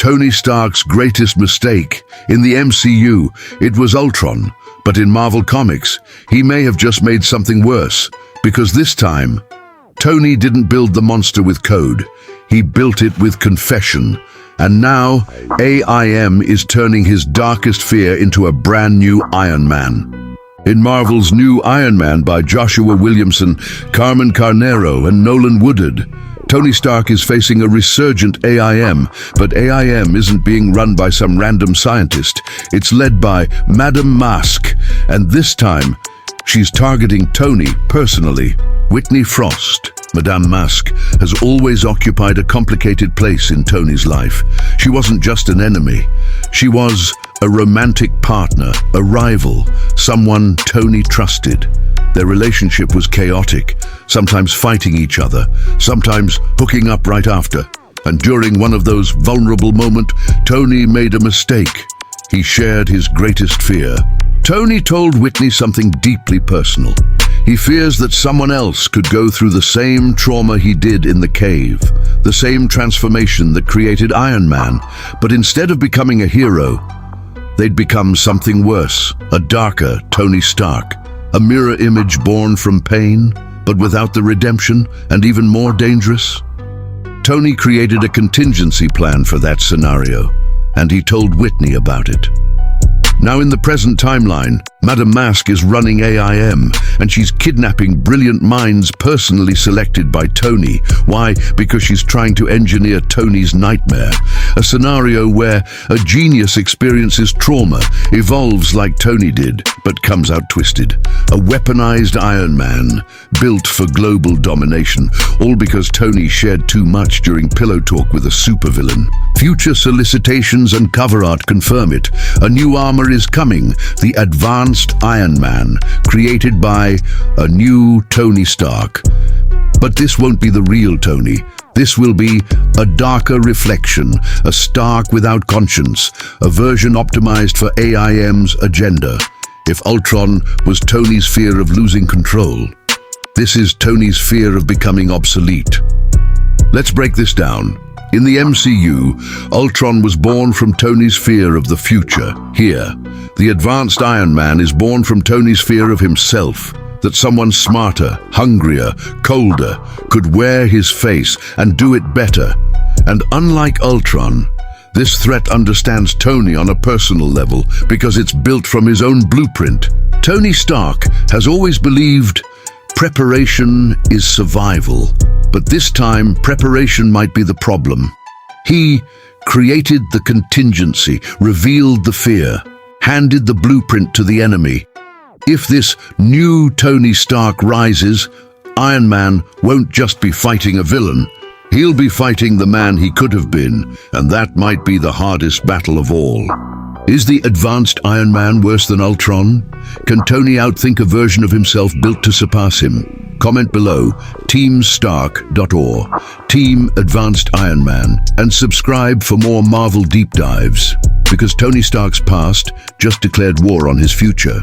Tony Stark's greatest mistake. In the MCU, it was Ultron, but in Marvel Comics, he may have just made something worse, because this time, Tony didn't build the monster with code, he built it with confession. And now, AIM is turning his darkest fear into a brand new Iron Man. In Marvel's new Iron Man by Joshua Williamson, Carmen Carnero and Nolan Woodard, Tony Stark is facing a resurgent AIM, but AIM isn't being run by some random scientist. It's led by Madame Mask, and this time, she's targeting Tony personally. Whitney Frost, Madame Mask, has always occupied a complicated place in Tony's life. She wasn't just an enemy. She was a romantic partner, a rival, someone Tony trusted. Their relationship was chaotic, sometimes fighting each other, sometimes hooking up right after. And during one of those vulnerable moments, Tony made a mistake. He shared his greatest fear. Tony told Whitney something deeply personal. He fears that someone else could go through the same trauma he did in the cave, the same transformation that created Iron Man, but instead of becoming a hero, they'd become something worse, a darker Tony Stark, a mirror image born from pain, but without the redemption, and even more dangerous. Tony created a contingency plan for that scenario, and he told Whitney about it. Now in the present timeline, Madame Mask is running AIM, and she's kidnapping brilliant minds personally selected by Tony. Why? Because she's trying to engineer Tony's nightmare. A scenario where a genius experiences trauma, evolves like Tony did, but comes out twisted. A weaponized Iron Man, built for global domination, all because Tony shared too much during pillow talk with a supervillain. Future solicitations and cover art confirm it. A new armor is coming, the Advanced Iron Man, created by a new Tony Stark. But this won't be the real Tony. This will be a darker reflection, a Stark without conscience, a version optimized for AIM's agenda. If Ultron was Tony's fear of losing control, this is Tony's fear of becoming obsolete. Let's break this down. In the MCU, Ultron was born from Tony's fear of the future. Here, the Advanced Iron Man is born from Tony's fear of himself, that someone smarter, hungrier, colder could wear his face and do it better. And unlike Ultron, this threat understands Tony on a personal level because it's built from his own blueprint. Tony Stark has always believed preparation is survival. But this time, preparation might be the problem. He created the contingency, revealed the fear, handed the blueprint to the enemy. If this new Tony Stark rises, Iron Man won't just be fighting a villain. He'll be fighting the man he could have been, and that might be the hardest battle of all. Is the Advanced Iron Man worse than Ultron? Can Tony outthink a version of himself built to surpass him? Comment below, teamstark.org, Team Advanced Iron Man, and subscribe for more Marvel deep dives, because Tony Stark's past just declared war on his future.